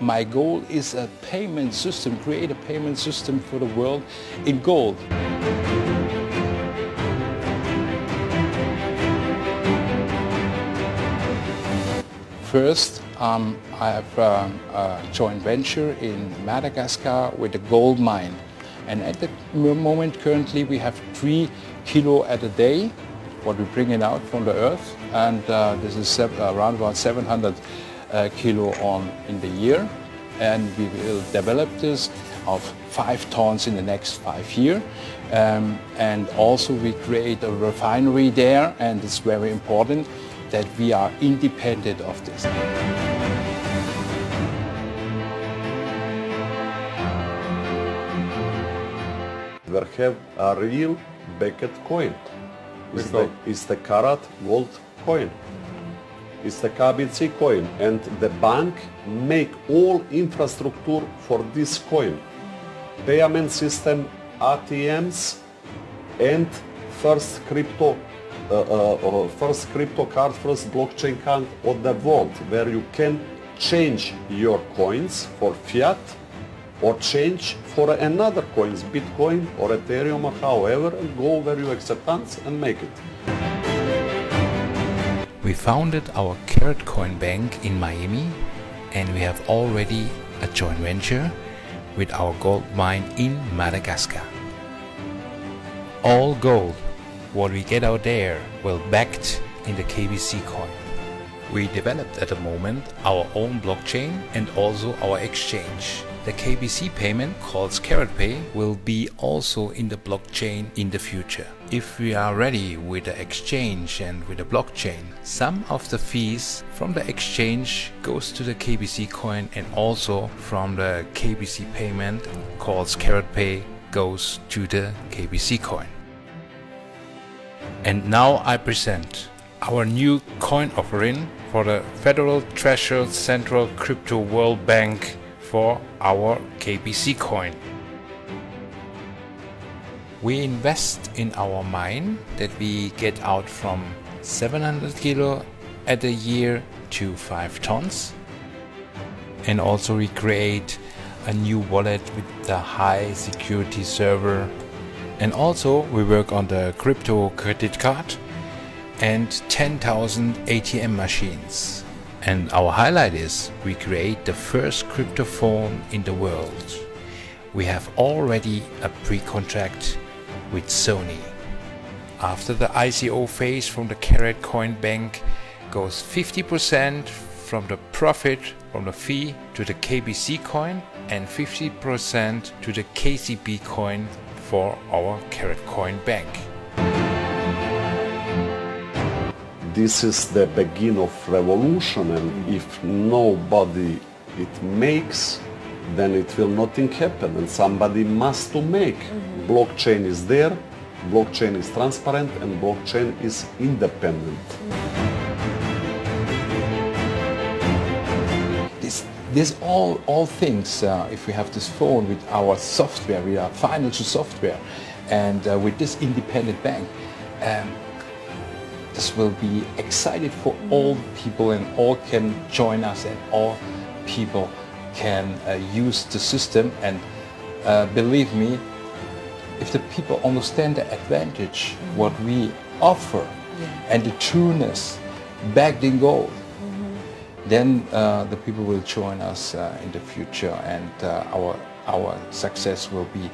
my goal is a payment system, create a payment system for the world in gold. First, I have a joint venture in Madagascar with a gold mine. And at the moment currently we have 3 kilo at a day, what we bring it out from the earth. And this is around about 700 kilo in the year. And we will develop this of 5 tons in the next 5 years. And also we create a refinery there, and it's very important that we are independent of this. We have a real becketted coin. It's the KaratGold Coin. It's the KBC coin, and the bank make all infrastructure for this coin. Payment system, ATMs, and first crypto card, first blockchain card of the world, where you can change your coins for fiat or change for another coins, Bitcoin or Ethereum or however, and go where you acceptance and make it. We founded our KaratCoin Bank in Miami, and we have already a joint venture with our gold mine in Madagascar. All gold, what we get out there, will backed in the KBC coin. We developed at the moment our own blockchain and also our exchange. The KBC payment, called KaratPay, will be also in the blockchain in the future. If we are ready with the exchange and with the blockchain, some of the fees from the exchange goes to the KBC coin, and also from the KBC payment, called KaratPay, goes to the KBC coin. And now I present our new coin offering for the Federal Treasury Central Crypto World Bank for our KBC coin. We invest in our mine that we get out from 700 kilo at a year to 5 tons. And also we create a new wallet with the high security server. And also we work on the crypto credit card and 10,000 ATM machines. And our highlight is we create the first crypto phone in the world. We have already a pre-contract with Sony. After the ICO phase from the KaratCoin Bank goes 50% from the profit from the fee to the KBC coin and 50% to the KCB coin for our KaratCoin Bank. This is the beginning of revolution, and if nobody it makes, then it will nothing happen, and somebody must to make. Blockchain is there, blockchain is transparent, and blockchain is independent. This all things, if we have this phone with our software, with our financial software, and with this independent bank, this will be excited for all people, and all can join us, and all people can use the system. And believe me, if the people understand the advantage what we offer and the trueness backed in gold, then the people will join us in the future, and our success will be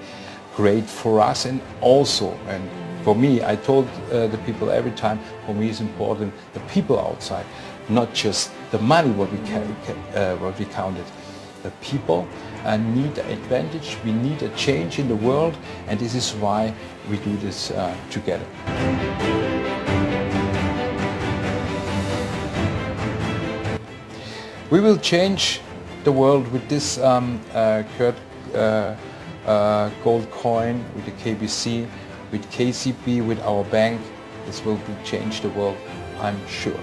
great for us. And also, and for me, I told the people every time, for me it's important the people outside, not just the money what we counted. The people need the advantage, we need a change in the world, and this is why we do this together. We will change the world with this KaratGold coin, with the KBC, with KCB, with our bank. This will change the world, I'm sure.